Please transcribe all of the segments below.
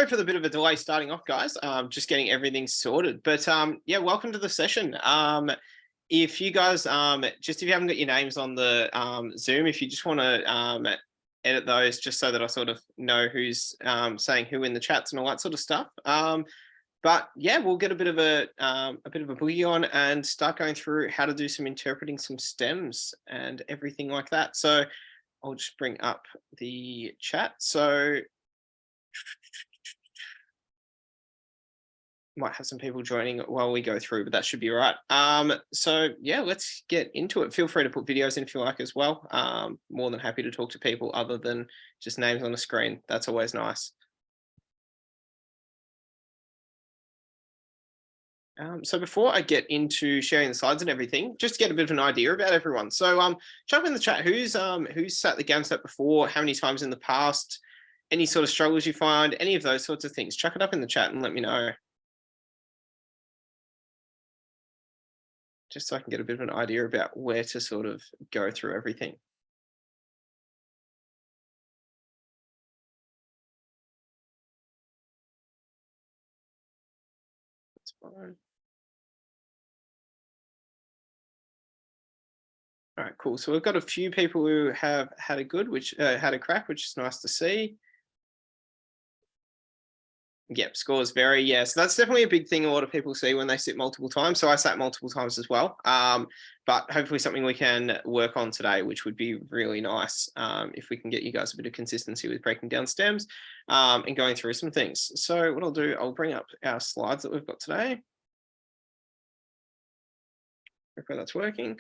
sorry for the bit of a delay starting off, guys. Just getting everything sorted. But yeah, welcome to the session. If you guys, just if you haven't got your names on the Zoom, if you just want to edit those just so that I sort of know who's saying who in the chats and all that sort of stuff. But yeah, we'll get a bit of a boogie on and start going through how to do some interpreting some stems and everything like that. So I'll just bring up the chat. So might have some people joining while we go through, but that should be all right. So yeah, let's get into it. Feel free to put videos in if you like as well. More than happy to talk to people other than just names on the screen. That's always nice. So before I get into sharing the slides and everything, just to get a bit of an idea about everyone. So jump in the chat. Who's sat the GAMSAT before? How many times in the past? Any sort of struggles you find? Any of those sorts of things? Chuck it up in the chat and let me know. Just so I can get a bit of an idea about where to sort of go through everything. That's fine. All right, cool. So we've got a few people who have had a crack, which is nice to see. Yep, scores vary. Yeah, so that's definitely a big thing a lot of people see when they sit multiple times. So I sat multiple times as well. But hopefully something we can work on today, which would be really nice if we can get you guys a bit of consistency with breaking down stems and going through some things. So what I'll do, I'll bring up our slides that we've got today. Hopefully that's working.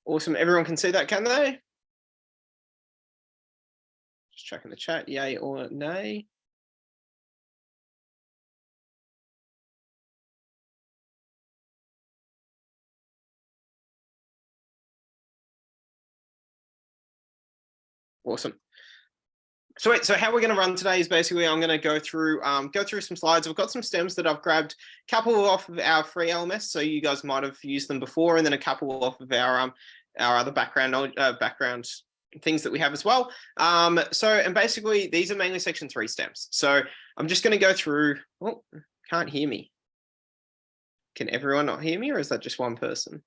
Awesome. Everyone can see that, can they? Just checking the chat, yay or nay. Awesome. So how we're going to run today is basically I'm going to go through some slides. I've got some stems that I've grabbed, a couple off of our free LMS, so you guys might have used them before, and then a couple off of our other background things that we have as well. And basically these are mainly section 3 stems. So I'm just going to go through. Oh, can't hear me. Can everyone not hear me, or is that just one person?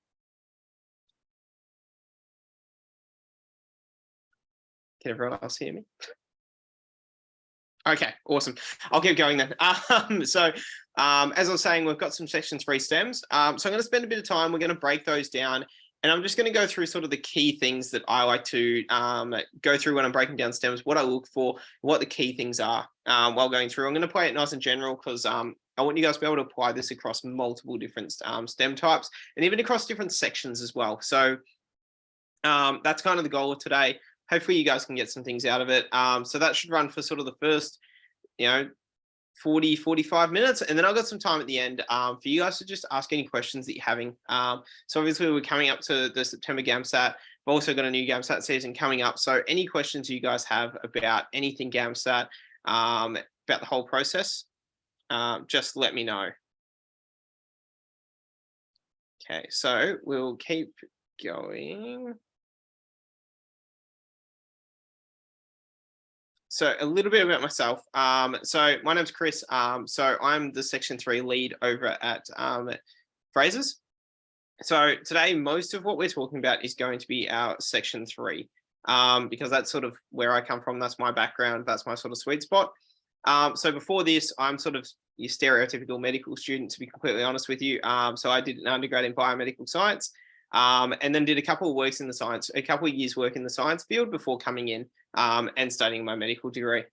Can everyone else hear me? Okay, awesome. I'll keep going then. As I was saying, we've got some section 3 stems. So I'm going to spend a bit of time. We're going to break those down, and I'm just going to go through sort of the key things that I like to go through when I'm breaking down stems, what I look for, what the key things are while going through. I'm going to play it nice and general because I want you guys to be able to apply this across multiple different stem types and even across different sections as well. So that's kind of the goal of today. Hopefully you guys can get some things out of it. So that should run for sort of the first, 40, 45 minutes. And then I've got some time at the end for you guys to just ask any questions that you're having. So obviously we're coming up to the September GAMSAT. We've also got a new GAMSAT season coming up. So any questions you guys have about anything GAMSAT, about the whole process, just let me know. Okay, so we'll keep going. So a little bit about myself. So my name's Chris. So I'm the section 3 lead over at Fraser's. So today, most of what we're talking about is going to be our section 3 because that's sort of where I come from. That's my background. That's my sort of sweet spot. So before this, I'm sort of your stereotypical medical student, to be completely honest with you. So I did an undergrad in biomedical science and then did a couple of years work in the science field before coming in and studying my medical degree.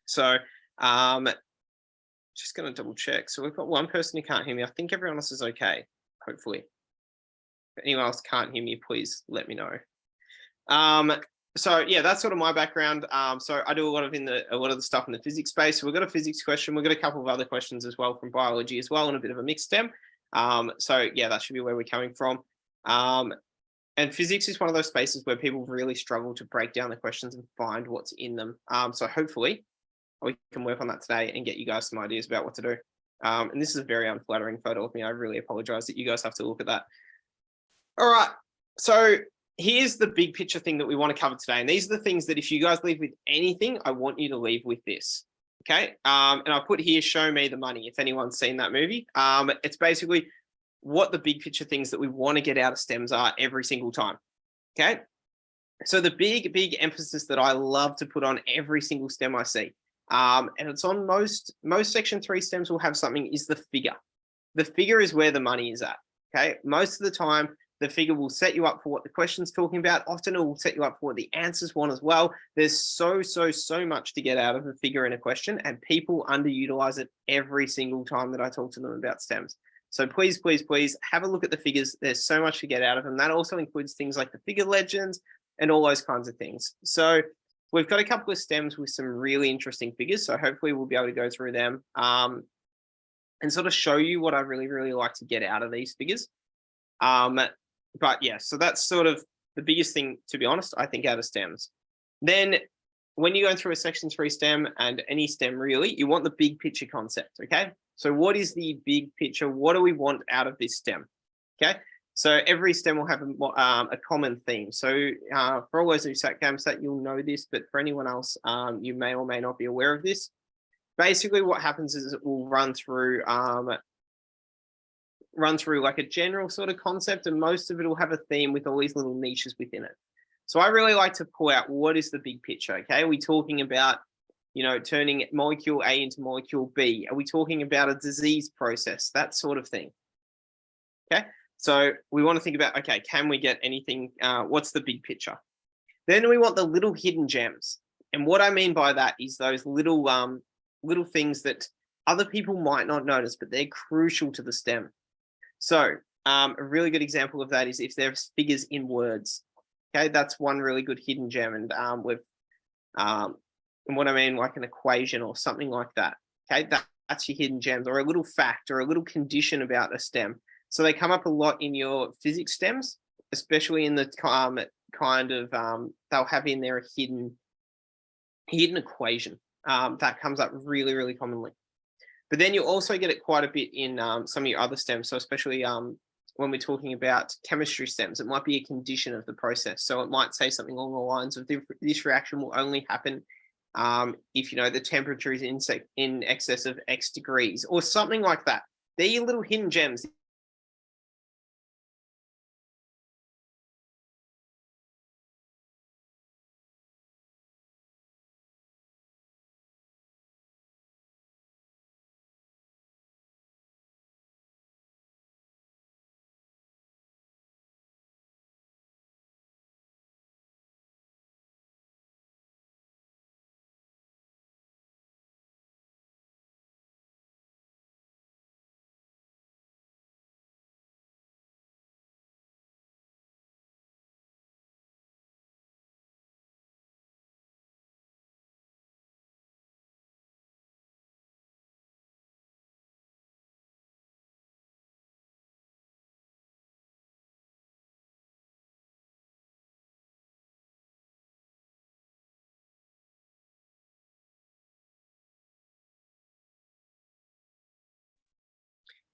So just going to double check. So we've got one person who can't hear me. I think everyone else is okay, hopefully. If anyone else can't hear me, please let me know. So yeah, that's sort of my background. So I do a lot of the stuff in the physics space. So we've got a physics question. We've got a couple of other questions as well from biology as well, and a bit of a mixed STEM. So yeah, that should be where we're coming from. And physics is one of those spaces where people really struggle to break down the questions and find what's in them. So hopefully we can work on that today and get you guys some ideas about what to do. And this is a very unflattering photo of me. I really apologize that you guys have to look at that. All right, so here's the big picture thing that we want to cover today. And these are the things that if you guys leave with anything, I want you to leave with this. Okay. And I put here, show me the money, if anyone's seen that movie. It's basically what the big picture things that we want to get out of stems are every single time. Okay. So the big emphasis that I love to put on every single stem I see, and it's on most section 3 stems will have something, is the figure. The figure is where the money is at. Okay. Most of the time, the figure will set you up for what the question's talking about. Often it will set you up for what the answers want as well. There's so much to get out of a figure in a question, and people underutilize it every single time that I talk to them about stems. So please have a look at the figures. There's so much to get out of them. That also includes things like the figure legends and all those kinds of things. So we've got a couple of stems with some really interesting figures. So hopefully we'll be able to go through them and sort of show you what I really like to get out of these figures. But yeah, so that's sort of the biggest thing, to be honest, I think, out of stems. Then when you go through a section 3 stem, and any stem really, you want the big picture concept, okay? So what is the big picture? What do we want out of this stem, okay? So every stem will have a common theme. So for all those who sat GAMSAT, you'll know this, but for anyone else, you may or may not be aware of this. Basically what happens is it will run through like a general sort of concept, and most of it will have a theme with all these little niches within it. So I really like to pull out, what is the big picture, okay? Are we talking about, you know, turning molecule A into molecule B? Are we talking about a disease process? That sort of thing, okay? So we want to think about, okay, can we get anything, what's the big picture? Then we want the little hidden gems. And what I mean by that is those little things that other people might not notice, but they're crucial to the stem. So a really good example of that is if there's figures in words. Okay, that's one really good hidden gem. And and what I mean, like an equation or something like that. Okay, that's your hidden gems, or a little fact or a little condition about a stem. So they come up a lot in your physics stems, especially in the kind of they'll have in there a hidden equation that comes up really commonly. But then you also get it quite a bit in some of your other stems. So especially when we're talking about chemistry stems, it might be a condition of the process. So it might say something along the lines of, this reaction will only happen if, you know, the temperature is in excess of X degrees, or something like that. They're your little hidden gems.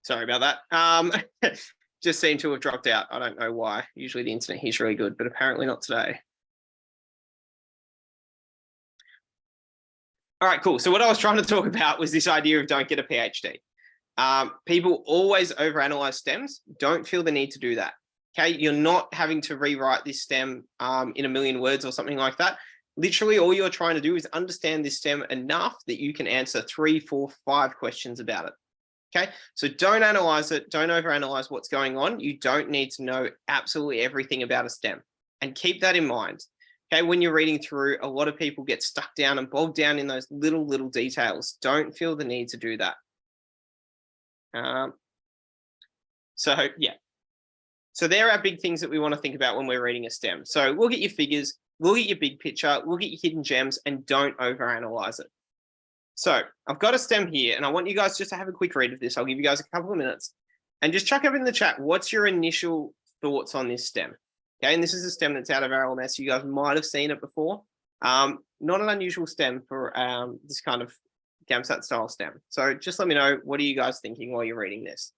Sorry about that. Just seemed to have dropped out. I don't know why. Usually the internet here is really good, but apparently not today. All right, cool. So what I was trying to talk about was this idea of don't get a PhD. People always overanalyze stems. Don't feel the need to do that. Okay, you're not having to rewrite this stem in a million words or something like that. Literally, all you're trying to do is understand this stem enough that you can answer 3, 4, 5 questions about it. Okay, so don't analyze it. Don't overanalyze what's going on. You don't need to know absolutely everything about a stem, and keep that in mind. Okay, when you're reading through, a lot of people get stuck down and bogged down in those little details. Don't feel the need to do that. So yeah, so there are big things that we want to think about when we're reading a stem. So look at your figures, look at your big picture, look at your hidden gems, and don't overanalyze it. So I've got a stem here, and I want you guys just to have a quick read of this. I'll give you guys a couple of minutes, and just chuck up in the chat, what's your initial thoughts on this stem? Okay, and this is a stem that's out of our LMS. You guys might have seen it before. Not an unusual stem for this kind of GAMSAT style stem. So just let me know, what are you guys thinking while you're reading this?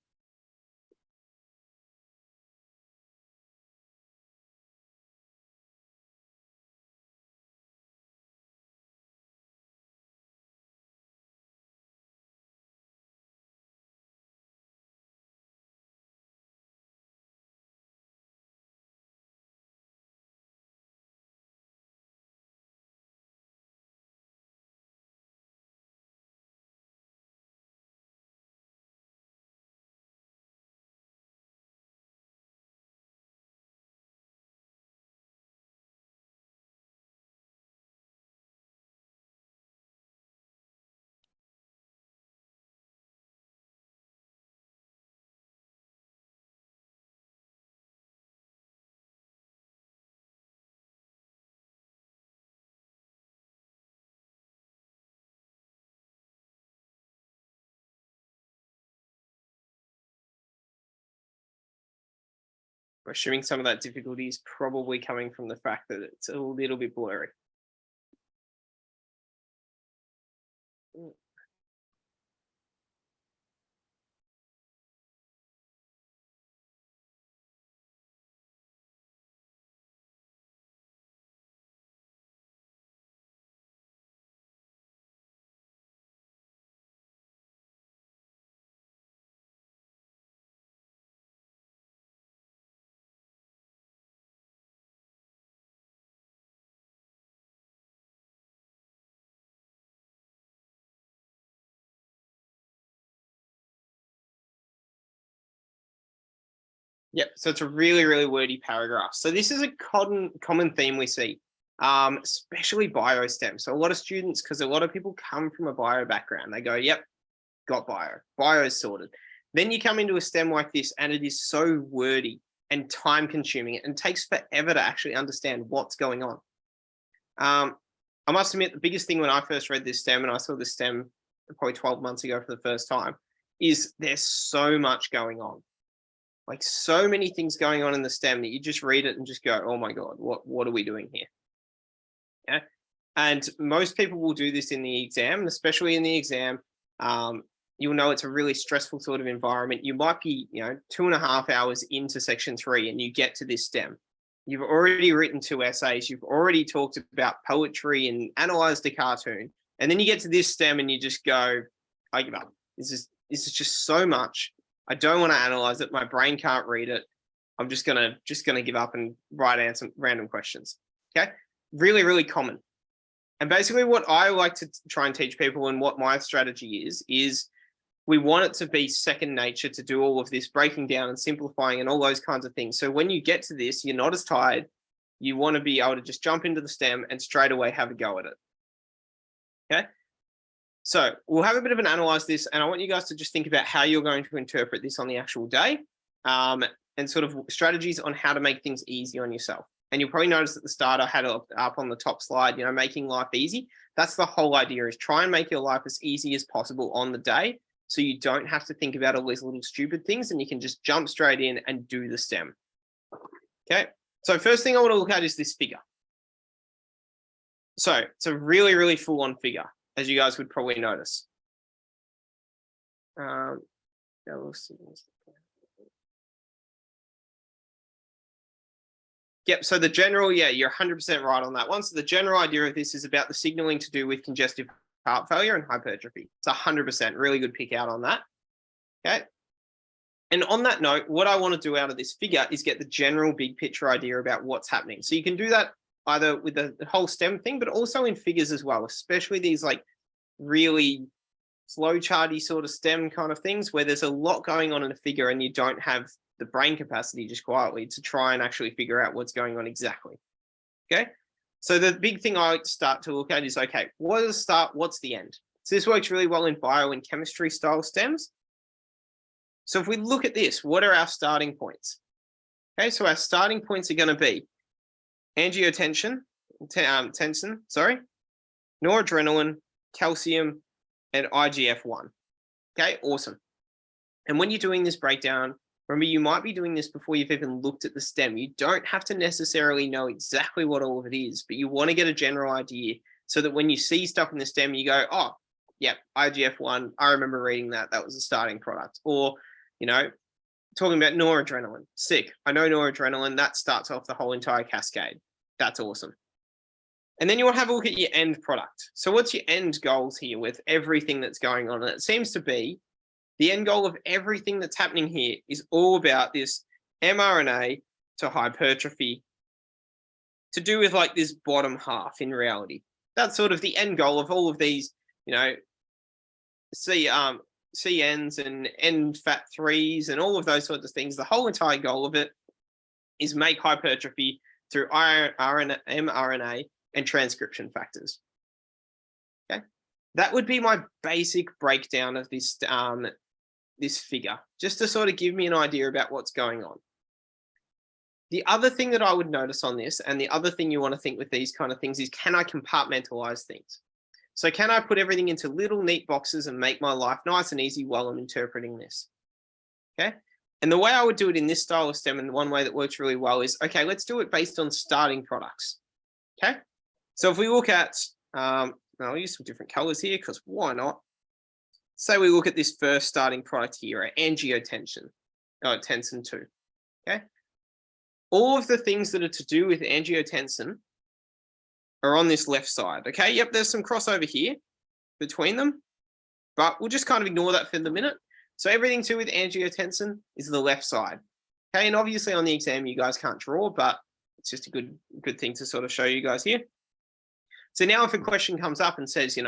I'm assuming some of that difficulty is probably coming from the fact that it's a little bit blurry. Yep. So it's a really, really wordy paragraph. So this is a common theme we see, especially bio STEM. So a lot of students, because a lot of people come from a bio background, they go, yep, got bio sorted. Then you come into a STEM like this and it is so wordy and time consuming and takes forever to actually understand what's going on. I must admit, the biggest thing when I first read this STEM, and I saw this STEM probably 12 months ago for the first time, is there's so much going on. Like so many things going on in the STEM that you just read it and just go, oh my God, what are we doing here? Yeah. And most people will do this in the exam, and especially in the exam, you'll know it's a really stressful sort of environment. You might be, 2.5 hours into section 3 and you get to this STEM. You've already written 2 essays. You've already talked about poetry and analyzed a cartoon. And then you get to this STEM and you just go, I give up. This is just so much. I don't want to analyze it. My brain can't read it. I'm just gonna give up and answer random questions. Okay, really, really common. And basically, what I like to try and teach people, and what my strategy is we want it to be second nature to do all of this breaking down and simplifying and all those kinds of things. So when you get to this, you're not as tired. You want to be able to just jump into the STEM and straight away have a go at it. Okay. So we'll have a bit of an analyze this, and I want you guys to just think about how you're going to interpret this on the actual day, and sort of strategies on how to make things easy on yourself. And you'll probably notice at the start I had it up on the top slide, making life easy. That's the whole idea, is try and make your life as easy as possible on the day, so you don't have to think about all these little stupid things and you can just jump straight in and do the STEM. Okay, so first thing I want to look at is this figure. So it's a really, really full-on figure, as you guys would probably notice. Yep, so the general, you're 100% right on that one. So the general idea of this is about the signaling to do with congestive heart failure and hypertrophy. It's 100%, really good pick out on that. Okay. And on that note, what I want to do out of this figure is get the general big picture idea about what's happening. So you can do that either with the whole STEM thing, but also in figures as well, especially these like really flowcharty sort of STEM kind of things where there's a lot going on in a figure and you don't have the brain capacity just quietly to try and actually figure out what's going on exactly. Okay. So the big thing I like to start to look at is, okay, what is the start? What's the end? So this works really well in bio and chemistry style STEMs. So if we look at this, what are our starting points? Okay, so our starting points are going to be angiotensin, noradrenaline, calcium, and IGF-1. Okay, awesome. And when you're doing this breakdown, remember, you might be doing this before you've even looked at the STEM. You don't have to necessarily know exactly what all of it is, but you want to get a general idea so that when you see stuff in the STEM, you go, oh, yeah, IGF-1, I remember reading that. That was a starting product. Or, talking about noradrenaline, sick. I know noradrenaline, that starts off the whole entire cascade. That's awesome. And then you want to have a look at your end product. So what's your end goals here with everything that's going on? And it seems to be the end goal of everything that's happening here is all about this mRNA to hypertrophy to do with like this bottom half in reality. That's sort of the end goal of all of these, CNs and NFAT3s and all of those sorts of things. The whole entire goal of it is make hypertrophy through mRNA and transcription factors. Okay, that would be my basic breakdown of this this figure, just to sort of give me an idea about what's going on. The other thing that I would notice on this, and the other thing you want to think with these kind of things, is can I compartmentalize things? So can I put everything into little neat boxes and make my life nice and easy while I'm interpreting this? Okay. And the way I would do it in this style of stem, and one way that works really well is, okay, let's do it based on starting products. Okay. So if we look at, I'll use some different colors here because why not? Say we look at this first starting product here, angiotensin, tensin 2. Okay. All of the things that are to do with angiotensin are on this left side. Okay. Yep. There's some crossover here between them, but we'll just kind of ignore that for the minute. So everything to do with angiotensin is the left side. Okay. And obviously on the exam, you guys can't draw, but it's just a good thing to sort of show you guys here. So now if a question comes up and says,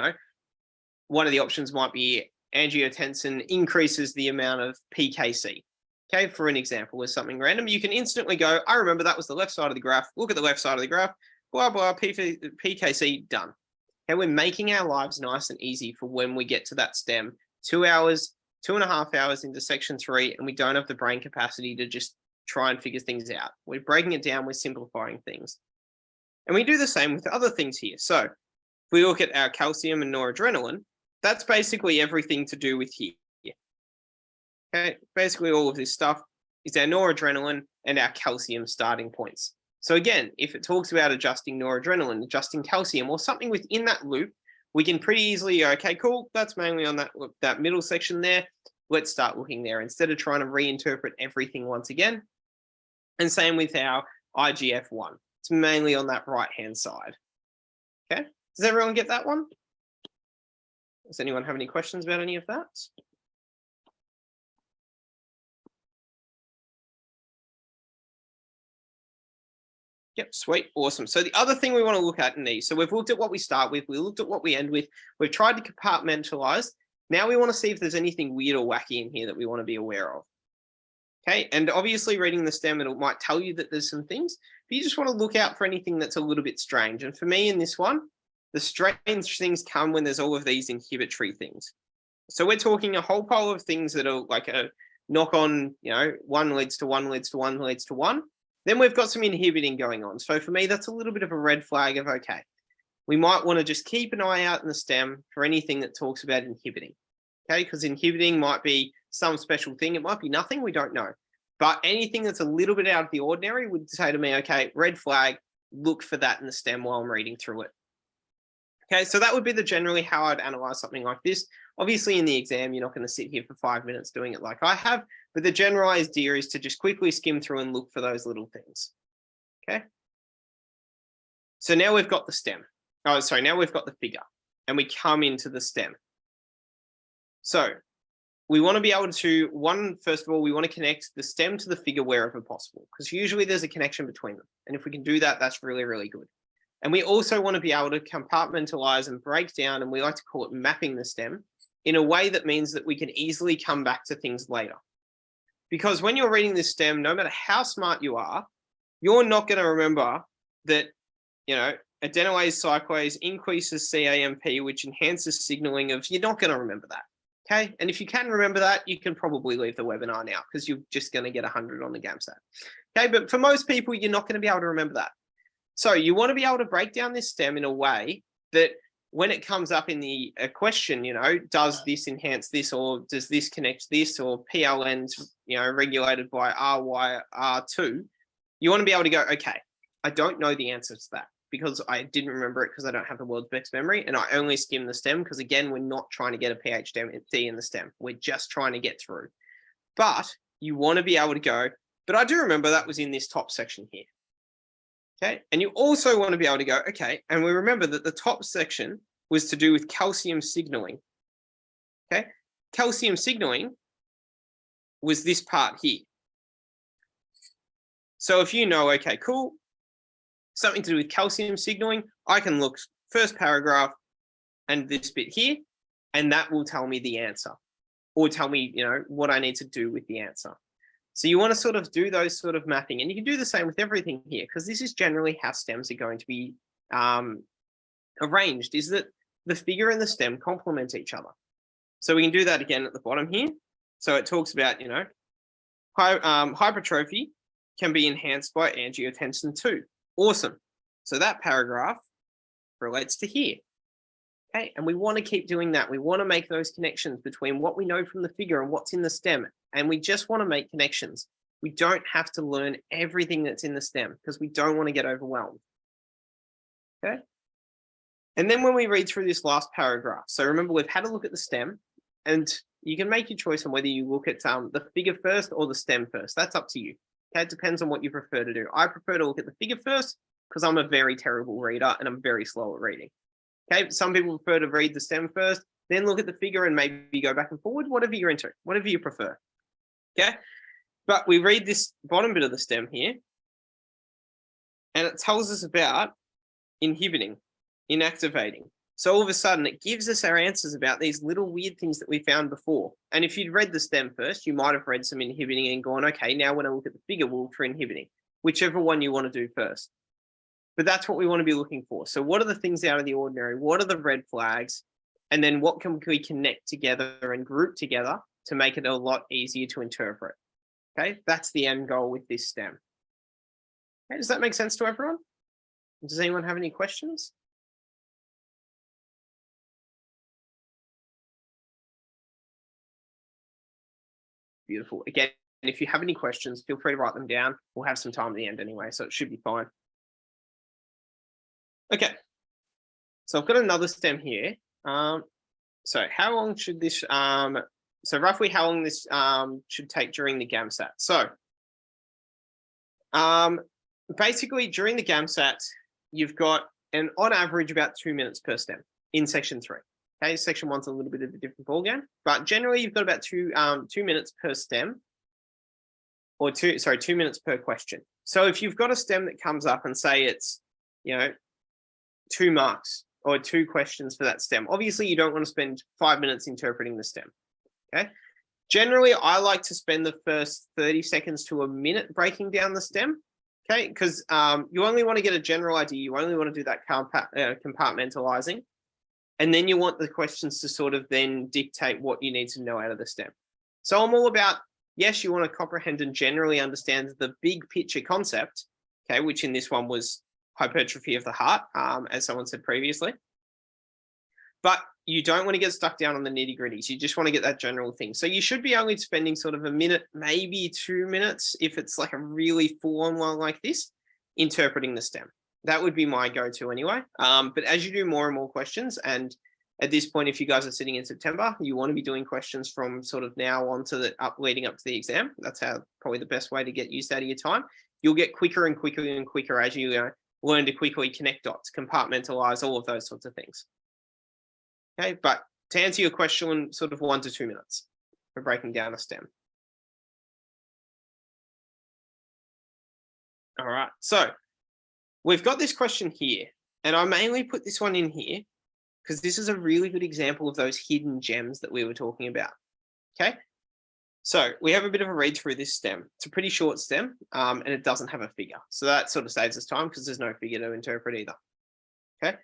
one of the options might be angiotensin increases the amount of PKC. Okay, for an example, is something random, you can instantly go, I remember that was the left side of the graph. Look at the left side of the graph, blah, blah, PKC, done. Okay, we're making our lives nice and easy for when we get to that stem, 2 hours, 2.5 hours into section 3, and we don't have the brain capacity to just try and figure things out. We're breaking it down, we're simplifying things. And we do the same with other things here. So if we look at our calcium and noradrenaline, that's basically everything to do with here. Okay, basically all of this stuff is our noradrenaline and our calcium starting points. So again, if it talks about adjusting noradrenaline, adjusting calcium, or something within that loop, we can pretty easily go, okay, cool, that's mainly on that middle section there. Let's start looking there instead of trying to reinterpret everything once again. And same with our IGF-1. It's mainly on that right-hand side. Okay, does everyone get that one? Does anyone have any questions about any of that? Yep, sweet, awesome. So the other thing we want to look at in these, so we've looked at what we start with, we looked at what we end with, we've tried to compartmentalize. Now we want to see if there's anything weird or wacky in here that we want to be aware of. Okay, and obviously reading the stem, it might tell you that there's some things, but you just want to look out for anything that's a little bit strange. And for me in this one, the strange things come when there's all of these inhibitory things. So we're talking a whole pile of things that are like a knock on, one leads to one, leads to one, leads to one. Then we've got some inhibiting going on. So for me, that's a little bit of a red flag of, okay, we might want to just keep an eye out in the stem for anything that talks about inhibiting. Okay, because inhibiting might be some special thing. It might be nothing, we don't know. But anything that's a little bit out of the ordinary would say to me, okay, red flag, look for that in the stem while I'm reading through it. Okay, so that would be generally how I'd analyze something like this. Obviously in the exam, you're not going to sit here for 5 minutes doing it like I have, but the general idea is to just quickly skim through and look for those little things. Okay. So now we've got the stem. Oh, sorry, now we've got the figure and we come into the stem. So we want to be able to, first of all, we want to connect the stem to the figure wherever possible, because usually there's a connection between them. And if we can do that, that's really, really good. And we also want to be able to compartmentalize and break down, and we like to call it mapping the stem, in a way that means that we can easily come back to things later. Because when you're reading this stem, no matter how smart you are, you're not going to remember that, adenylase cyclase increases CAMP, which enhances signaling of, you're not going to remember that. Okay. And if you can remember that, you can probably leave the webinar now because you're just going to get 100 on the GAMSAT. Okay. But for most people, you're not going to be able to remember that. So you want to be able to break down this stem in a way that when it comes up in the question, does this enhance this, or does this connect this, or PLN's, regulated by RYR2, you want to be able to go, okay, I don't know the answer to that because I didn't remember it because I don't have the world's best memory, and I only skim the stem because, again, we're not trying to get a PhD in the stem. We're just trying to get through. But you want to be able to go, but I do remember that was in this top section here. Okay, and you also want to be able to go, okay, and we remember that the top section was to do with calcium signaling. Okay, calcium signaling was this part here. So if you know, okay, cool, something to do with calcium signaling, I can look first paragraph and this bit here, and that will tell me the answer, or tell me, what I need to do with the answer. So you want to sort of do those sort of mapping, and you can do the same with everything here, because this is generally how stems are going to be arranged, is that the figure and the stem complement each other. So we can do that again at the bottom here. So it talks about, hypertrophy can be enhanced by angiotensin 2. Awesome. So that paragraph relates to here. Okay, and we want to keep doing that. We want to make those connections between what we know from the figure and what's in the stem. And we just want to make connections. We don't have to learn everything that's in the stem because we don't want to get overwhelmed. Okay. And then when we read through this last paragraph, so remember we've had a look at the stem, and you can make your choice on whether you look at the figure first or the stem first. That's up to you. Okay, it depends on what you prefer to do. I prefer to look at the figure first because I'm a very terrible reader and I'm very slow at reading. Okay, some people prefer to read the stem first, then look at the figure and maybe go back and forward, whatever you're into, whatever you prefer. Okay, but we read this bottom bit of the stem here, and it tells us about inhibiting, inactivating. So all of a sudden, it gives us our answers about these little weird things that we found before. And if you'd read the stem first, you might have read some inhibiting and gone, okay, now when I look at the figure, we'll look for inhibiting, whichever one you want to do first. But that's what we want to be looking for. So what are the things out of the ordinary? What are the red flags? And then what can we connect together and group together to make it a lot easier to interpret? Okay, that's the end goal with this stem. Okay, does that make sense to everyone? Does anyone have any questions? Beautiful. Again, if you have any questions, feel free to write them down. We'll have some time at the end anyway, so it should be fine. Okay, so I've got another stem here. So how long should this, so roughly how long this should take during the GAMSAT? So basically during the GAMSAT, you've got on average about 2 minutes per stem in section 3. Okay, section 1's a little bit of a different ballgame, but generally you've got about 2 minutes per stem, or 2 minutes per question. So if you've got a stem that comes up and say it's, 2 marks or 2 questions for that stem, obviously you don't want to spend 5 minutes interpreting the stem. Okay. Generally, I like to spend the first 30 seconds to a minute breaking down the stem. Okay, because you only want to get a general idea. You only want to do that compartmentalizing. And then you want the questions to sort of then dictate what you need to know out of the stem. So I'm all about, yes, you want to comprehend and generally understand the big picture concept, okay, which in this one was hypertrophy of the heart, as someone said previously. But you don't want to get stuck down on the nitty gritties. You just want to get that general thing. So you should be only spending sort of a minute, maybe 2 minutes, if it's like a really full-on one like this, interpreting the stem. That would be my go-to anyway. But as you do more and more questions, and at this point, if you guys are sitting in September, you want to be doing questions from sort of now on to the leading up to the exam. That's how probably the best way to get used out of your time. You'll get quicker and quicker and quicker as you learn to quickly connect dots, compartmentalize, all of those sorts of things. Okay, but to answer your question, sort of 1 to 2 minutes for breaking down a stem. All right, so we've got this question here, and I mainly put this one in here because this is a really good example of those hidden gems that we were talking about. Okay, so we have a bit of a read through this stem. It's a pretty short stem, and it doesn't have a figure. So that sort of saves us time because there's no figure to interpret either. Okay.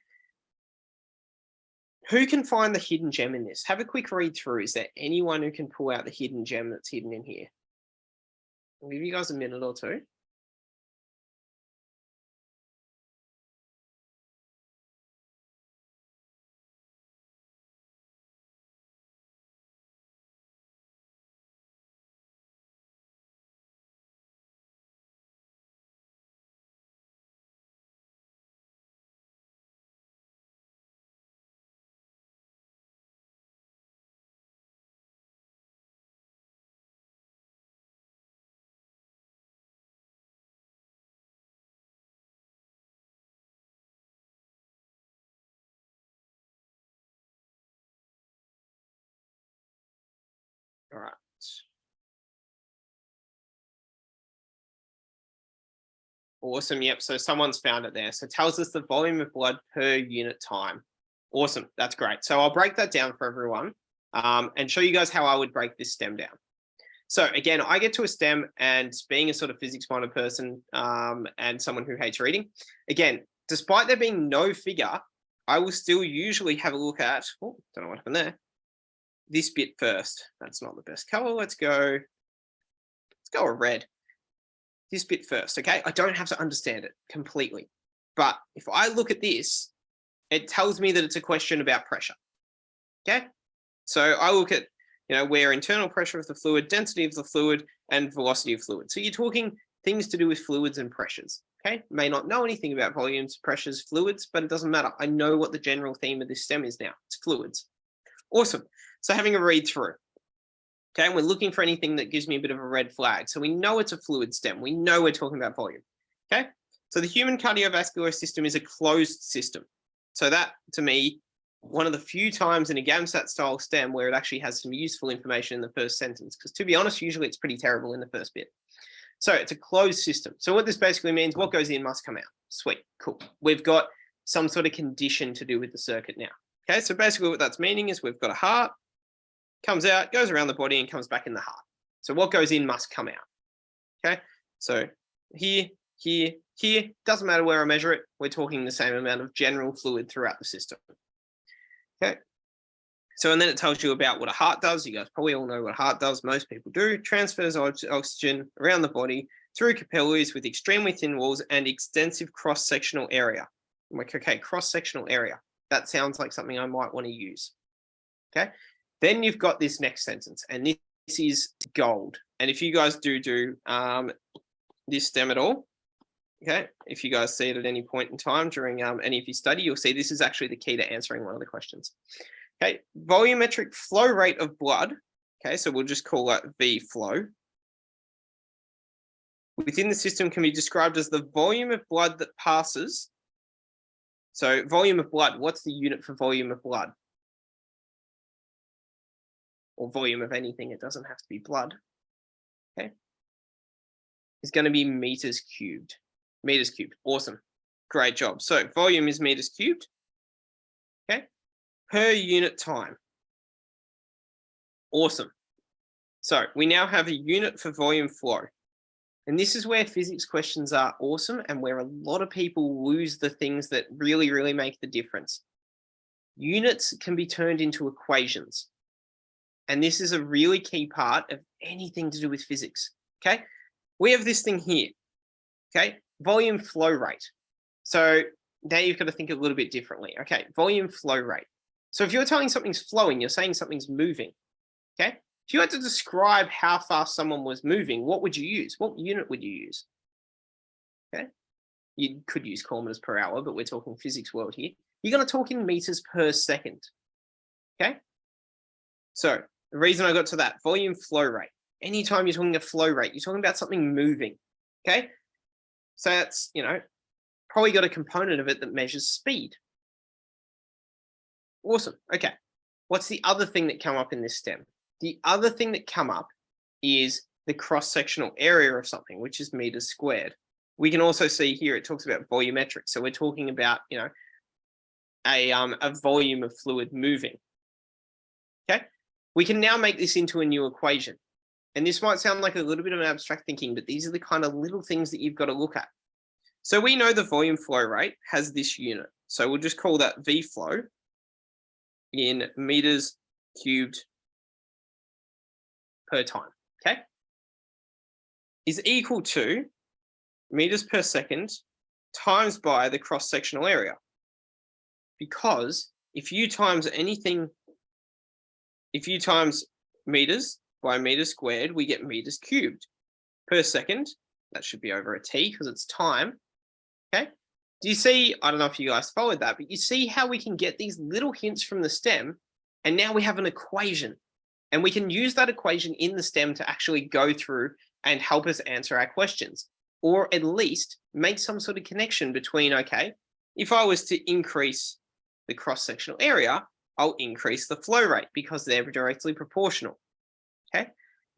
Who can find the hidden gem in this? Have a quick read through. Is there anyone who can pull out the hidden gem that's hidden in here? I'll give you guys a minute or two. All right. Awesome. Yep. So someone's found it there. So it tells us the volume of blood per unit time. Awesome. That's great. So I'll break that down for everyone and show you guys how I would break this stem down. So again, I get to a stem, and being a sort of physics-minded person and someone who hates reading, again, despite there being no figure, I will still usually have a look at, oh, don't know what happened there, this bit first. That's not the best color. Let's go a red. This bit first, okay? I don't have to understand it completely. But if I look at this, it tells me that it's a question about pressure. Okay, so I look at, where internal pressure of the fluid, density of the fluid, and velocity of fluid. So you're talking things to do with fluids and pressures. Okay, may not know anything about volumes, pressures, fluids, but it doesn't matter. I know what the general theme of this STEM is now. It's fluids. Awesome. So having a read through. Okay, and we're looking for anything that gives me a bit of a red flag. So we know it's a fluid STEM. We know we're talking about volume. Okay, so the human cardiovascular system is a closed system. So that, to me, one of the few times in a GAMSAT style STEM where it actually has some useful information in the first sentence, because to be honest, usually it's pretty terrible in the first bit. So it's a closed system. So what this basically means, what goes in must come out. Sweet, cool. We've got some sort of condition to do with the circuit now. Okay, so basically what that's meaning is we've got a heart, comes out, goes around the body and comes back in the heart. So what goes in must come out. Okay, so here, doesn't matter where I measure it, we're talking the same amount of general fluid throughout the system. Okay, so and then it tells you about what a heart does. You guys probably all know what a heart does. Most people do. Transfers oxygen around the body through capillaries with extremely thin walls and extensive cross-sectional area. I'm like, okay, cross-sectional area. That sounds like something I might want to use. Okay, then you've got this next sentence, and this is gold. And if you guys do this STEM at all, okay, if you guys see it at any point in time during any of your study, you'll see this is actually the key to answering one of the questions. Okay, volumetric flow rate of blood. Okay, so we'll just call that V flow. Within the system can be described as the volume of blood that passes. So volume of blood, what's the unit for volume of blood? Or volume of anything, it doesn't have to be blood. Okay, it's going to be meters cubed. Meters cubed, awesome, great job. So volume is meters cubed, okay, per unit time. Awesome. So we now have a unit for volume flow. And this is where physics questions are awesome and where a lot of people lose the things that really, really make the difference. Units can be turned into equations. And this is a really key part of anything to do with physics, okay? We have this thing here, okay? Volume flow rate. So now you've got to think a little bit differently. Okay, volume flow rate. So if you're telling something's flowing, you're saying something's moving, okay? If you had to describe how fast someone was moving, what would you use? What unit would you use? Okay, you could use kilometers per hour, but we're talking physics world here. You're going to talk in meters per second, okay? So the reason I got to that, volume flow rate. Anytime you're talking a flow rate, you're talking about something moving, okay? So that's, probably got a component of it that measures speed. Awesome, okay. What's the other thing that come up in this STEM? The other thing that come up is the cross-sectional area of something, which is meters squared. We can also see here, it talks about volumetric. So we're talking about, a volume of fluid moving, okay? We can now make this into a new equation. And this might sound like a little bit of an abstract thinking, but these are the kind of little things that you've got to look at. So we know the volume flow rate has this unit. So we'll just call that V flow in meters cubed per time, okay? Is equal to meters per second times by the cross-sectional area. Because if you times anything, if you times meters by meters squared, we get meters cubed per second. That should be over a t because it's time, okay? Do you see, I don't know if you guys followed that, but you see how we can get these little hints from the STEM, and now we have an equation. And we can use that equation in the STEM to actually go through and help us answer our questions, or at least make some sort of connection between, okay, if I was to increase the cross-sectional area, I'll increase the flow rate because they're directly proportional, okay?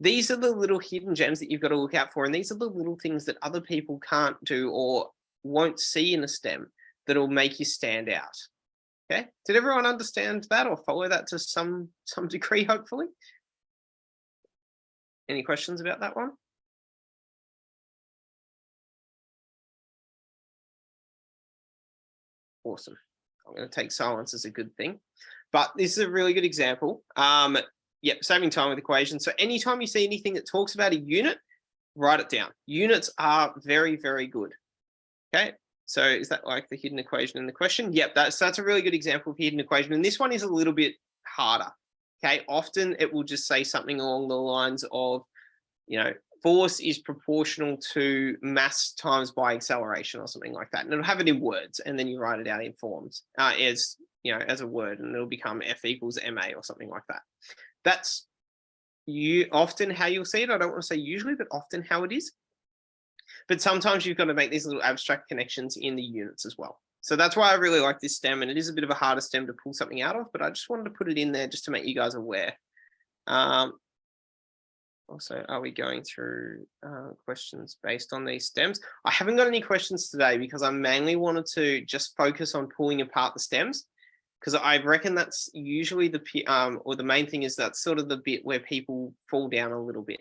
These are the little hidden gems that you've got to look out for, and these are the little things that other people can't do or won't see in a STEM that'll make you stand out. Okay, did everyone understand that or follow that to some degree, hopefully? Any questions about that one? Awesome. I'm going to take silence as a good thing, but this is a really good example. Yep, saving time with equations. So anytime you see anything that talks about a unit, write it down. Units are very, very good. Okay, So is that like the hidden equation in the question? Yep, that's a really good example of hidden equation. And this one is a little bit harder. Okay, often it will just say something along the lines of, force is proportional to mass times by acceleration or something like that. And it'll have it in words, and then you write it out in forms as a word, and it'll become F equals MA or something like that. That's often how you'll see it. I don't want to say usually, but often how it is. But sometimes you've got to make these little abstract connections in the units as well. So that's why I really like this stem, and it is a bit of a harder stem to pull something out of, but I just wanted to put it in there just to make you guys aware. Also, are we going through questions based on these stems? I haven't got any questions today because I mainly wanted to just focus on pulling apart the stems, because I reckon that's usually or the main thing is that's sort of the bit where people fall down a little bit.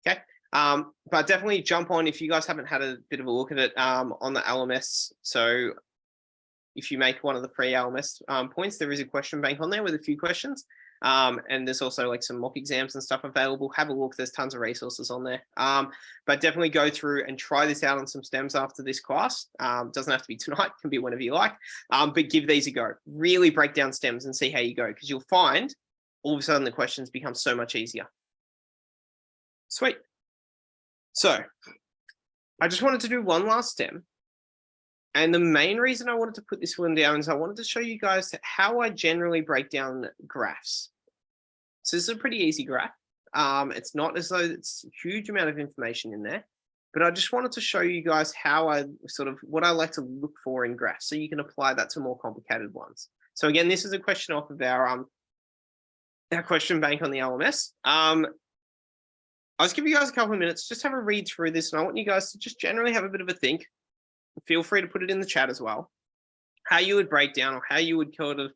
Okay. But definitely jump on if you guys haven't had a bit of a look at it on the LMS. So if you make one of the free LMS points, there is a question bank on there with a few questions. And there's also like some mock exams and stuff available. Have a look. There's tons of resources on there. But definitely go through and try this out on some stems after this class. Doesn't have to be tonight, can be whenever you like. But give these a go. Really break down stems and see how you go, because you'll find all of a sudden the questions become so much easier. Sweet. So I just wanted to do one last stem. And the main reason I wanted to put this one down is I wanted to show you guys how I generally break down graphs. So this is a pretty easy graph. It's not as though it's a huge amount of information in there, but I just wanted to show you guys how what I like to look for in graphs, so you can apply that to more complicated ones. So again, this is a question off of our question bank on the LMS. I'll just give you guys a couple of minutes, just have a read through this, and I want you guys to just generally have a bit of a think. Feel free to put it in the chat as well, how you would break down or how you would kind of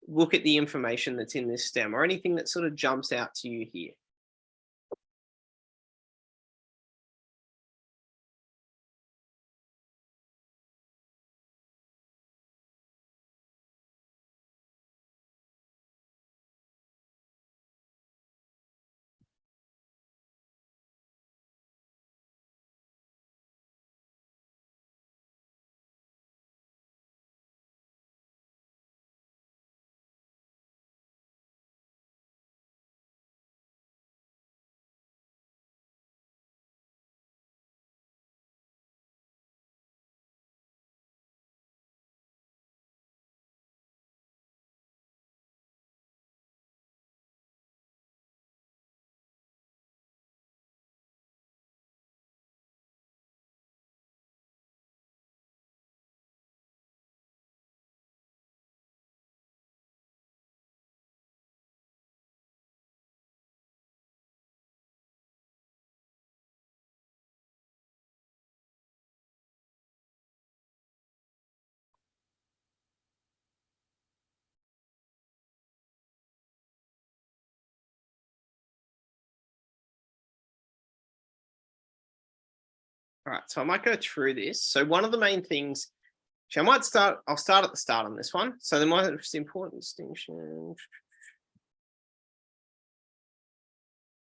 look at the information that's in this stem, or anything that sort of jumps out to you here. All right, so I might go through this. So one of the main things, I'll start at the start on this one. So the most important distinction.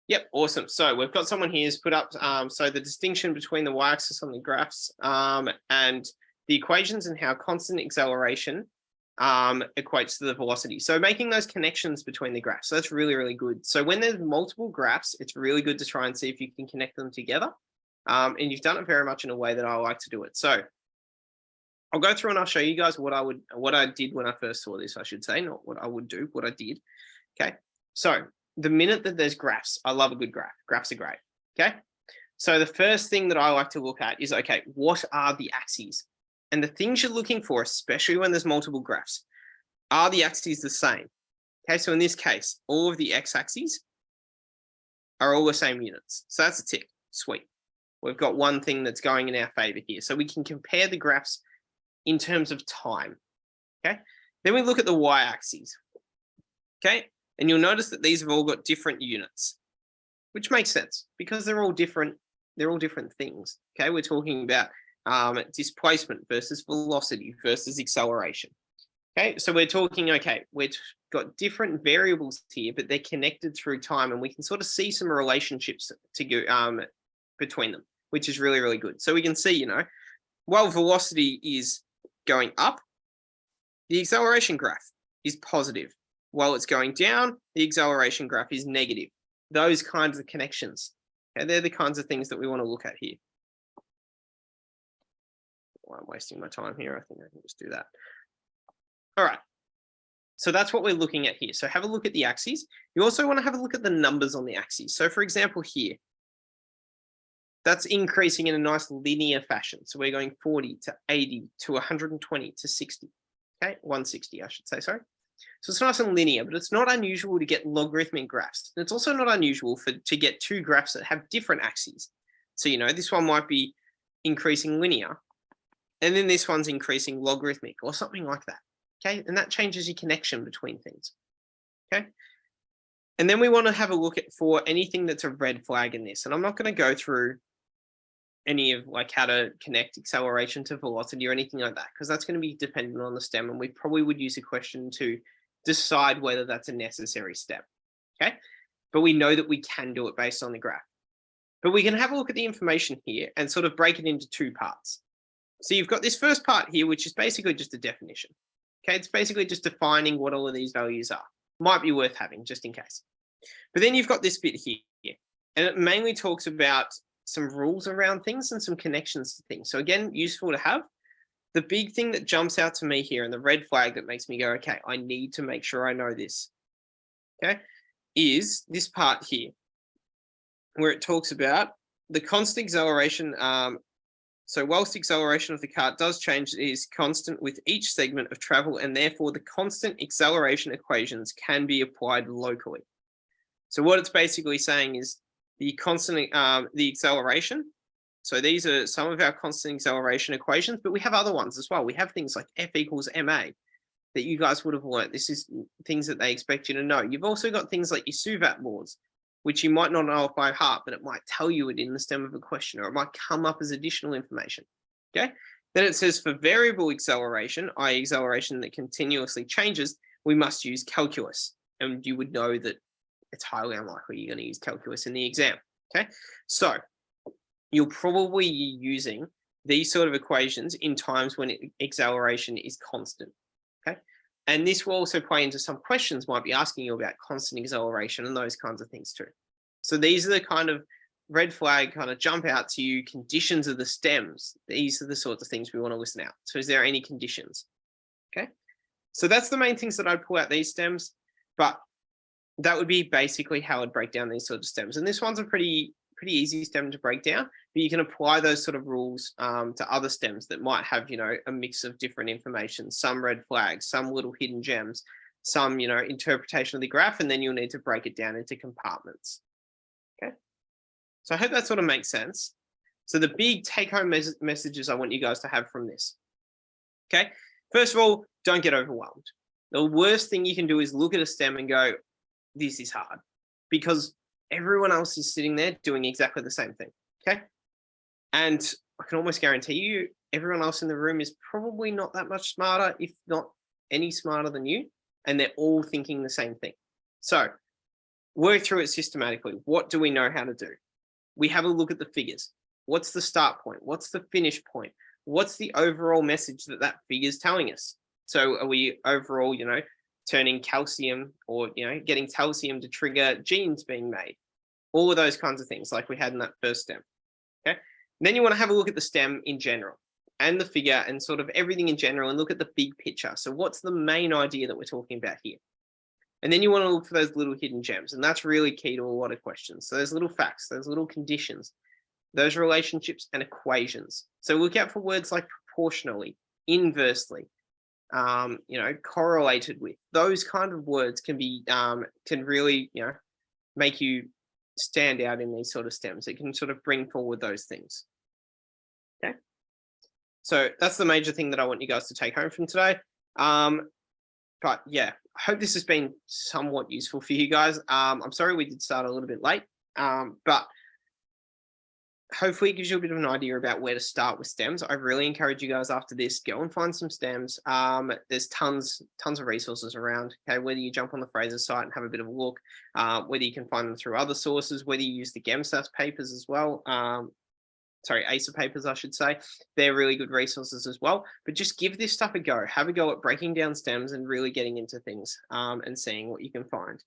Yep, awesome. So we've got someone here who's put up, so the distinction between the y-axis on the graphs and the equations, and how constant acceleration equates to the velocity. So making those connections between the graphs, so that's really, really good. So when there's multiple graphs, it's really good to try and see if you can connect them together. And you've done it very much in a way that I like to do it. So I'll go through and I'll show you guys what I did when I first saw this, I should say, not what I would do, what I did. Okay, so the minute that there's graphs, I love a good graph. Graphs are great. Okay, so the first thing that I like to look at is, okay, what are the axes? And the things you're looking for, especially when there's multiple graphs, are the axes the same? Okay, so in this case, all of the x-axes are all the same units. So that's a tick. Sweet. We've got one thing that's going in our favor here. So we can compare the graphs in terms of time. Okay, then we look at the y-axes. Okay, and you'll notice that these have all got different units, which makes sense because they're all different things. Okay, we're talking about displacement versus velocity versus acceleration. Okay, so we're talking, okay, we've got different variables here, but they're connected through time, and we can sort of see some relationships to go between them, which is really, really good. So we can see, while velocity is going up, the acceleration graph is positive. While it's going down, the acceleration graph is negative. Those kinds of connections. Okay, they're the kinds of things that we want to look at here. Well, I'm wasting my time here. I think I can just do that. All right. So that's what we're looking at here. So have a look at the axes. You also want to have a look at the numbers on the axes. So for example, here, that's increasing in a nice linear fashion. So we're going 40 to 80 to 120 to 60. Okay, 160, I should say, sorry. So it's nice and linear, but it's not unusual to get logarithmic graphs. And it's also not unusual to get two graphs that have different axes. So, this one might be increasing linear, and then this one's increasing logarithmic or something like that. Okay, and that changes your connection between things. Okay, and then we want to have a look at for anything that's a red flag in this. And I'm not going to go through any of like how to connect acceleration to velocity or anything like that, because that's going to be dependent on the stem, and we probably would use a question to decide whether that's a necessary step. Okay, but we know that we can do it based on the graph. But we can have a look at the information here and sort of break it into two parts. So you've got this first part here, which is basically just a definition. Okay, it's basically just defining what all of these values are. Might be worth having just in case. But then you've got this bit here, and it mainly talks about some rules around things and some connections to things. So again, useful to have. The big thing that jumps out to me here and the red flag that makes me go, okay, I need to make sure I know this, okay, is this part here where it talks about the constant acceleration. So whilst acceleration of the cart does change, it is constant with each segment of travel, and therefore the constant acceleration equations can be applied locally. So what it's basically saying is the constant, the acceleration. So these are some of our constant acceleration equations, but we have other ones as well. We have things like F equals ma that you guys would have learned. This is things that they expect you to know. You've also got things like your SUVAT laws, which you might not know off by heart, but it might tell you it in the stem of a question, or it might come up as additional information. Okay. Then it says for variable acceleration, i.e. acceleration that continuously changes, we must use calculus. And you would know that it's highly unlikely you're going to use calculus in the exam. Okay. So you'll probably be using these sort of equations in times when acceleration is constant. Okay. And this will also play into some questions might be asking you about constant acceleration and those kinds of things too. So these are the kind of red flag kind of jump out to you conditions of the stems. These are the sorts of things we want to listen out. So is there any conditions? Okay. So that's the main things that I'd pull out these stems, but that would be basically how I'd break down these sorts of stems. And this one's a pretty easy stem to break down, but you can apply those sort of rules to other stems that might have, a mix of different information, some red flags, some little hidden gems, some, interpretation of the graph, and then you'll need to break it down into compartments. Okay. So I hope that sort of makes sense. So the big take home messages I want you guys to have from this. Okay. First of all, don't get overwhelmed. The worst thing you can do is look at a stem and go, this is hard, because everyone else is sitting there doing exactly the same thing. Okay. And I can almost guarantee you, everyone else in the room is probably not that much smarter, if not any smarter than you. And they're all thinking the same thing. So work through it systematically. What do we know how to do? We have a look at the figures. What's the start point? What's the finish point? What's the overall message that figure is telling us? So are we overall, turning calcium or, getting calcium to trigger genes being made? All of those kinds of things like we had in that first stem. Okay. And then you want to have a look at the stem in general and the figure and sort of everything in general and look at the big picture. So what's the main idea that we're talking about here? And then you want to look for those little hidden gems. And that's really key to a lot of questions. So those little facts, those little conditions, those relationships and equations. So look out for words like proportionally, inversely, correlated with. Those kind of words can be, can really, make you stand out in these sort of stems. It can sort of bring forward those things. Okay. So that's the major thing that I want you guys to take home from today. But yeah, I hope this has been somewhat useful for you guys. I'm sorry we did start a little bit late, but hopefully it gives you a bit of an idea about where to start with stems. I really encourage you guys after this, go and find some stems. There's tons of resources around, okay, whether you jump on the Fraser site and have a bit of a look, whether you can find them through other sources, whether you use the GAMSAT papers as well. sorry, ACER papers, I should say. They're really good resources as well. But just give this stuff a go. Have a go at breaking down stems and really getting into things and seeing what you can find.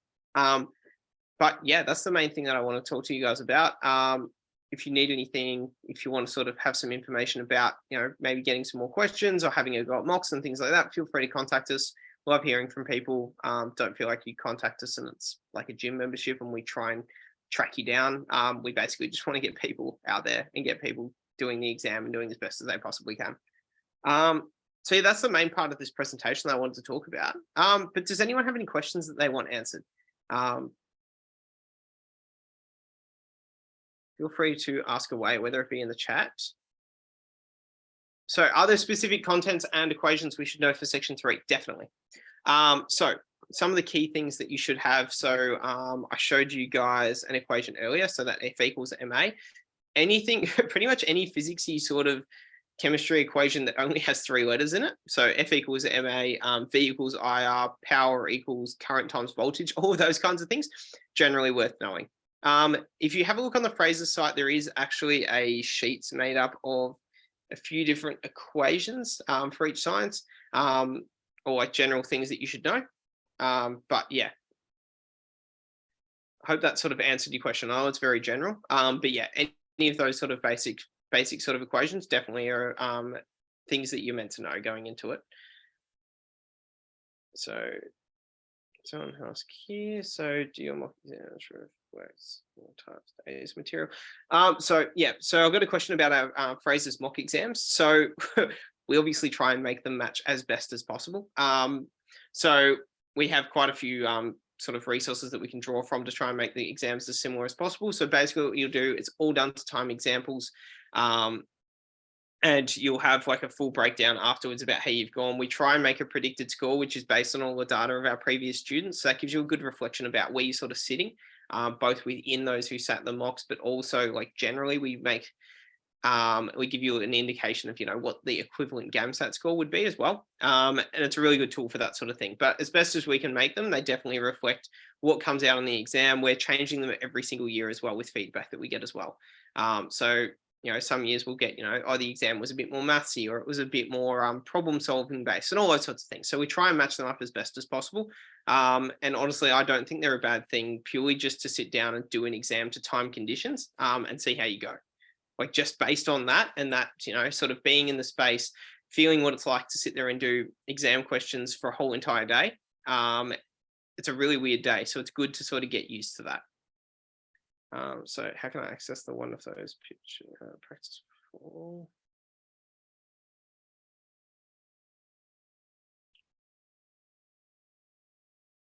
But yeah, that's the main thing that I want to talk to you guys about. If you need anything, if you want to sort of have some information about, maybe getting some more questions or having a go at mocks and things like that, feel free to contact us. Love hearing from people. Don't feel like you contact us and it's like a gym membership and we try and track you down. We basically just want to get people out there and get people doing the exam and doing as best as they possibly can. So yeah, that's the main part of this presentation that I wanted to talk about. But does anyone have any questions that they want answered? Feel free to ask away, whether it be in the chat. So are there specific contents and equations we should know for section 3? Definitely. So some of the key things that you should have. So I showed you guys an equation earlier, so that F equals ma. Anything, pretty much any physicsy sort of chemistry equation that only has 3 letters in it. So F equals ma, V equals IR, power equals current times voltage, all of those kinds of things, generally worth knowing. If you have a look on the Fraser site, there is actually a sheets made up of a few different equations for each science, or like general things that you should know. But yeah, I hope that sort of answered your question. I know it's very general, but yeah, any of those sort of basic sort of equations definitely are things that you're meant to know going into it. So someone asked here, so do your mock exams works more types days material? So yeah, so I've got a question about our Fraser's mock exams. So we obviously try and make them match as best as possible. So we have quite a few sort of resources that we can draw from to try and make the exams as similar as possible. So basically what you'll do, it's all done to time examples. And you'll have like a full breakdown afterwards about how you've gone. We try and make a predicted score, which is based on all the data of our previous students. So that gives you a good reflection about where you're sort of sitting, both within those who sat the mocks, but also like generally we make, we give you an indication of, what the equivalent GAMSAT score would be as well. And it's a really good tool for that sort of thing. But as best as we can make them, they definitely reflect what comes out on the exam. We're changing them every single year as well with feedback that we get as well. So some years we'll get, the exam was a bit more mathsy or it was a bit more problem solving based and all those sorts of things. So we try and match them up as best as possible. And honestly, I don't think they're a bad thing purely just to sit down and do an exam to time conditions and see how you go. Like just based on that and that, sort of being in the space, feeling what it's like to sit there and do exam questions for a whole entire day. It's a really weird day. So it's good to sort of get used to that. So how can I access the one of those practice before?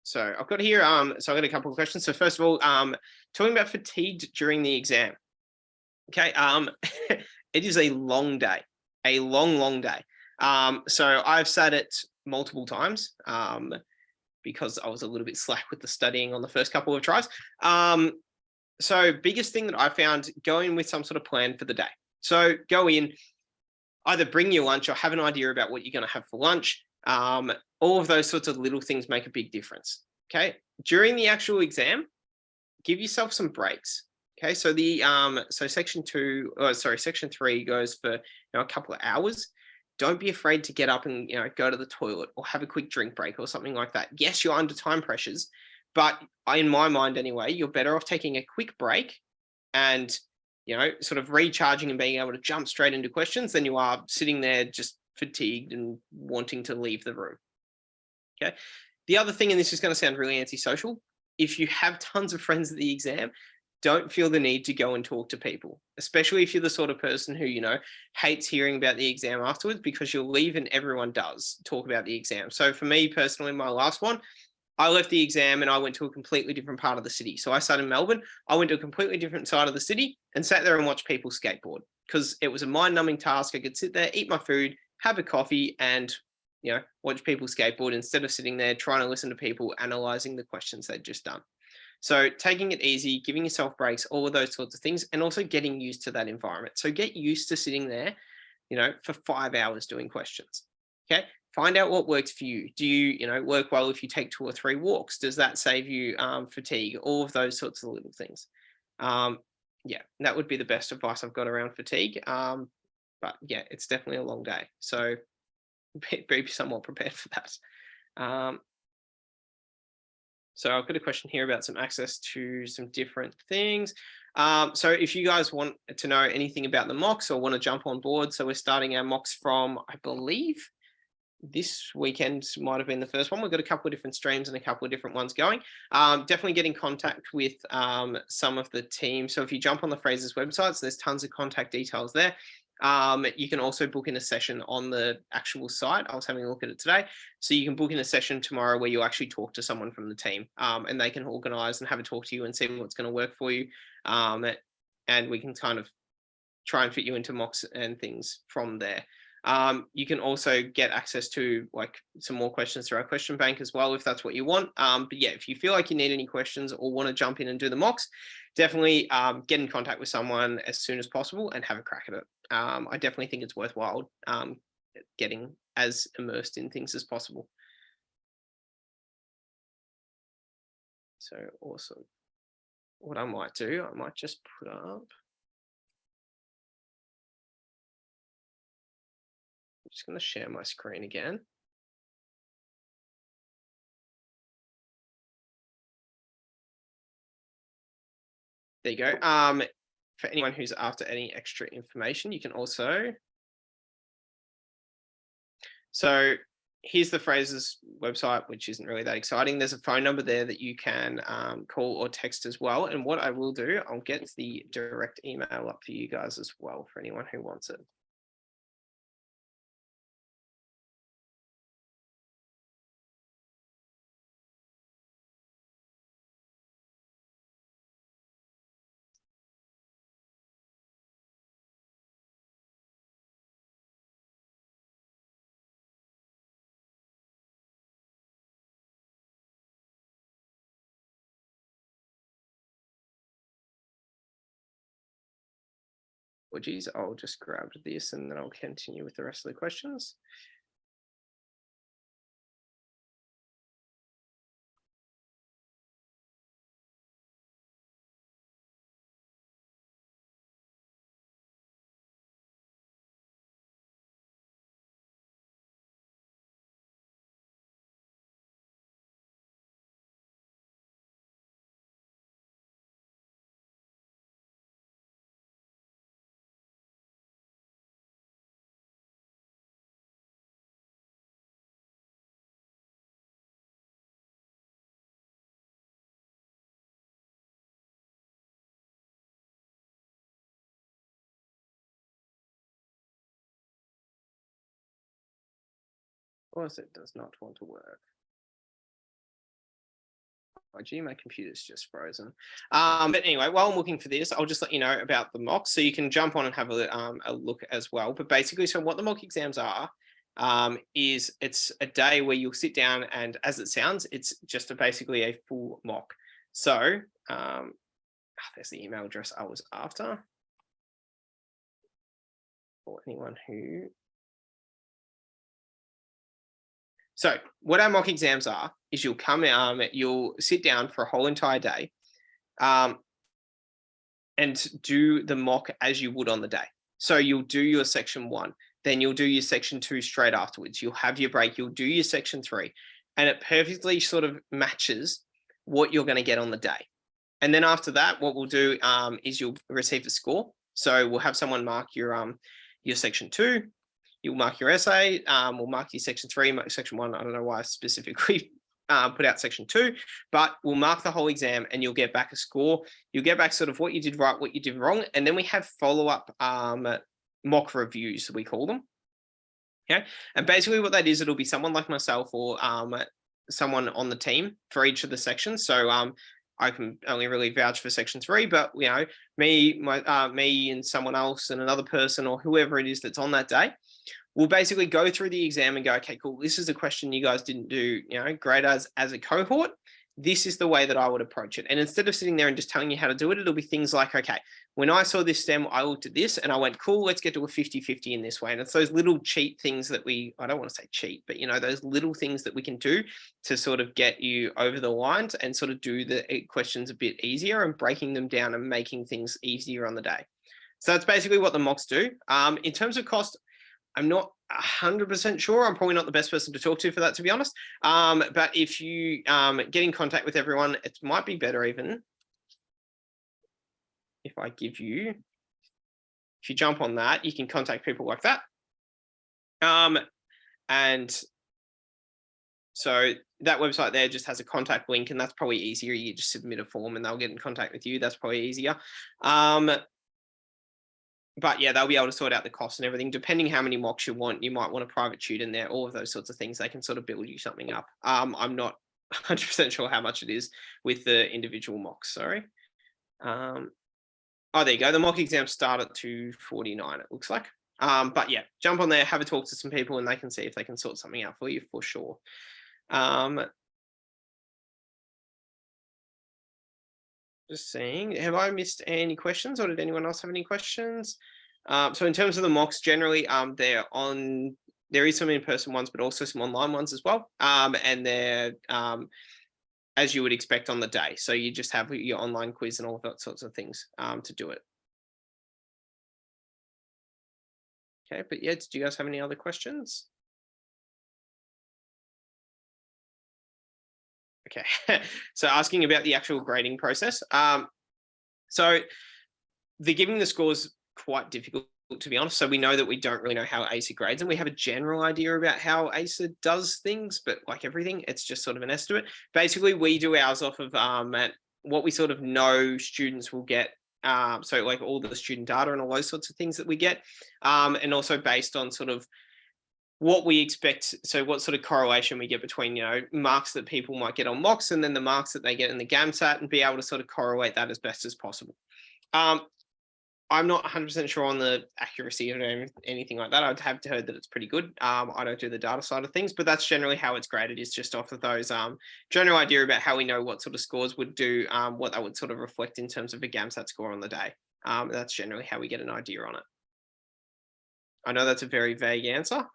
So I've got here, so I've got a couple of questions. So first of all, talking about fatigue during the exam. Okay, it is a long day, a long day. So I've sat it multiple times because I was a little bit slack with the studying on the first couple of tries. So biggest thing that I found, go in with some sort of plan for the day. So go in, either bring your lunch or have an idea about what you're going to have for lunch. All of those sorts of little things make a big difference. Okay, during the actual exam, give yourself some breaks. Okay, so the so section 3 goes for a couple of hours. Don't be afraid to get up and go to the toilet or have a quick drink break or something like that. Yes, you're under time pressures, but in my mind anyway, you're better off taking a quick break and sort of recharging and being able to jump straight into questions than you are sitting there just fatigued and wanting to leave the room. Okay. The other thing, and this is going to sound really antisocial, if you have tons of friends at the exam, don't feel the need to go and talk to people, especially if you're the sort of person who, hates hearing about the exam afterwards, because you'll leave and everyone does talk about the exam. So for me personally, my last one, I left the exam and I went to a completely different part of the city. So I sat in Melbourne, I went to a completely different side of the city and sat there and watched people skateboard because it was a mind-numbing task. I could sit there, eat my food, have a coffee and, watch people skateboard instead of sitting there trying to listen to people analyzing the questions they'd just done. So taking it easy, giving yourself breaks, all of those sorts of things, and also getting used to that environment. So get used to sitting there, for 5 hours doing questions. Okay. Find out what works for you. Do you, work well if you take 2 or 3 walks? Does that save you fatigue? All of those sorts of little things. yeah, that would be the best advice I've got around fatigue. But yeah, it's definitely a long day. So be somewhat prepared for that. So I've got a question here about some access to some different things. So if you guys want to know anything about the mocks or want to jump on board, so we're starting our mocks from, I believe, this weekend might have been the first one. We've got a couple of different streams and a couple of different ones going. Definitely get in contact with some of the team. So if you jump on the Fraser's websites, there's tons of contact details there. You can also book in a session on the actual site. I was having a look at it today. So you can book in a session tomorrow where you actually talk to someone from the team, and they can organize and have a talk to you and see what's going to work for you. And we can kind of try and fit you into mocks and things from there. You can also get access to like some more questions through our question bank as well, if that's what you want. But yeah, if you feel like you need any questions or want to jump in and do the mocks, definitely get in contact with someone as soon as possible and have a crack at it. I definitely think it's worthwhile getting as immersed in things as possible. So awesome. What I might do, I might just put up. I'm just going to share my screen again. There you go. For anyone who's after any extra information, you can also. So here's the Fraser's website, which isn't really that exciting. There's a phone number there that you can call or text as well. And what I will do, I'll get the direct email up for you guys as well for anyone who wants it. Well, geez, I'll just grab this and then I'll continue with the rest of the questions. Of course, it does not want to work. Oh, gee, my computer's just frozen. But anyway, while I'm looking for this, I'll just let you know about the mocks. So you can jump on and have a look as well. But basically, so what the mock exams are is it's a day where you'll sit down and, as it sounds, it's just basically a full mock. So there's the email address I was after. For anyone who. So what our mock exams are is you'll come, you'll sit down for a whole entire day and do the mock as you would on the day. So you'll do your section 1, then you'll do your section 2 straight afterwards. You'll have your break, you'll do your section 3, and it perfectly sort of matches what you're going to get on the day. And then after that, what we'll do is you'll receive a score. So we'll have someone mark your section 2. You'll mark your essay. We'll mark your section 3, section 1. I don't know why I specifically put out section 2, but we'll mark the whole exam and you'll get back a score. You'll get back sort of what you did right, what you did wrong. And then we have follow-up mock reviews, we call them. Okay. And basically what that is, it'll be someone like myself or someone on the team for each of the sections. So I can only really vouch for section 3, but you know, me and someone else and another person or whoever it is that's on that day, we'll basically go through the exam and go, okay, cool. This is a question you guys didn't do, you know, great as a cohort. this is the way that I would approach it. And instead of sitting there and just telling you how to do it, it'll be things like, okay, when I saw this stem, I looked at this and I went, cool, let's get to a 50-50 in this way. And it's those little cheat things that I don't want to say cheat, but those little things that we can do to sort of get you over the lines and sort of do the questions a bit easier and breaking them down and making things easier on the day. So that's basically what the mocks do. In terms of cost, I'm not 100% sure. I'm probably not the best person to talk to for that, to be honest. But if you get in contact with everyone, it might be better even if if you jump on that, you can contact people like that. And so that website there just has a contact link, and that's probably easier. You just submit a form and they'll get in contact with you. That's probably easier. But yeah, they'll be able to sort out the costs and everything. Depending how many mocks you want, you might want a private tutor in there, all of those sorts of things. They can sort of build you something up. I'm not 100% sure how much it is with the individual mocks, sorry. Oh, there you go. The mock exams start at $249, it looks like. But yeah, jump on there, have a talk to some people, and they can see if they can sort something out for you for sure. Just seeing, have I missed any questions, or did anyone else have any questions? So in terms of the mocks, generally, there is some in-person ones, but also some online ones as well. And they're as you would expect on the day. So you just have your online quiz and all that sorts of things to do it. Okay, but yeah, did you guys have any other questions? Okay, so asking about the actual grading process. So the giving the scores quite difficult, to be honest. So we know that we don't really know how ACER grades, and we have a general idea about how ACER does things, but like everything, it's just sort of an estimate. Basically, we do ours off of what we sort of know students will get. So like all the student data and all those sorts of things that we get, and also based on sort of what we expect. So what sort of correlation we get between, marks that people might get on mocks and then the marks that they get in the GAMSAT, and be able to sort of correlate that as best as possible. I'm not 100% sure on the accuracy of anything like that. I'd have heard that it's pretty good. I don't do the data side of things, but that's generally how it's graded, is just off of those general idea about how we know what sort of scores would do, what that would sort of reflect in terms of a GAMSAT score on the day. That's generally how we get an idea on it. I know that's a very vague answer.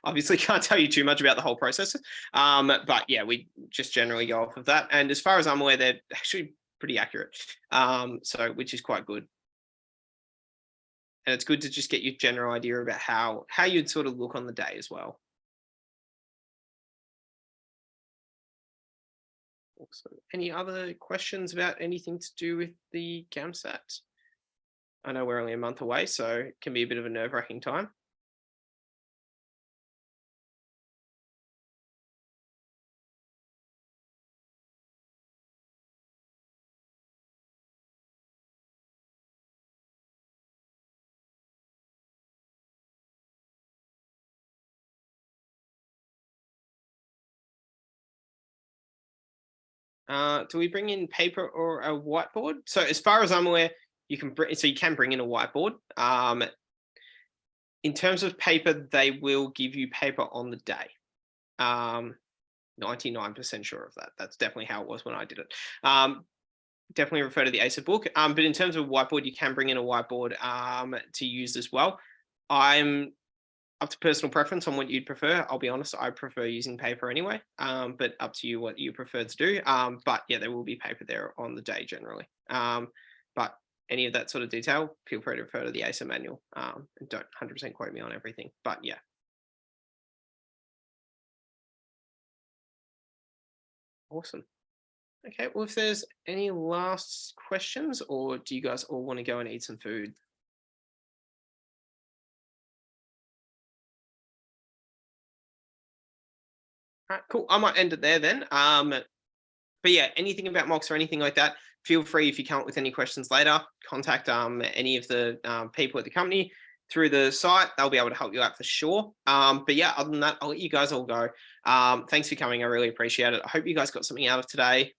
Obviously can't tell you too much about the whole process. But yeah, we just generally go off of that. And as far as I'm aware, they're actually pretty accurate. So which is quite good. And it's good to just get your general idea about how you'd sort of look on the day as well. Awesome. Any other questions about anything to do with the GAMSAT? I know we're only a month away, so it can be a bit of a nerve-wracking time. Do we bring in paper or a whiteboard? So as far as I'm aware, you can bring in a whiteboard. In terms of paper, they will give you paper on the day. 99% sure of that. That's definitely how it was when I did it. Definitely refer to the ACER book. But in terms of whiteboard, you can bring in a whiteboard to use as well. I'm up to personal preference on what you'd prefer. I'll be honest, I prefer using paper anyway, but up to you what you prefer to do. But yeah, there will be paper there on the day generally. But any of that sort of detail, feel free to refer to the ACER manual, and don't 100% quote me on everything, but yeah. Awesome. Okay, well, if there's any last questions, or do you guys all want to go and eat some food? All right, cool. I might end it there then. But yeah, anything about mocks or anything like that, feel free, if you come up with any questions later, contact any of the people at the company through the site. They'll be able to help you out for sure. But yeah, other than that, I'll let you guys all go. Thanks for coming. I really appreciate it. I hope you guys got something out of today.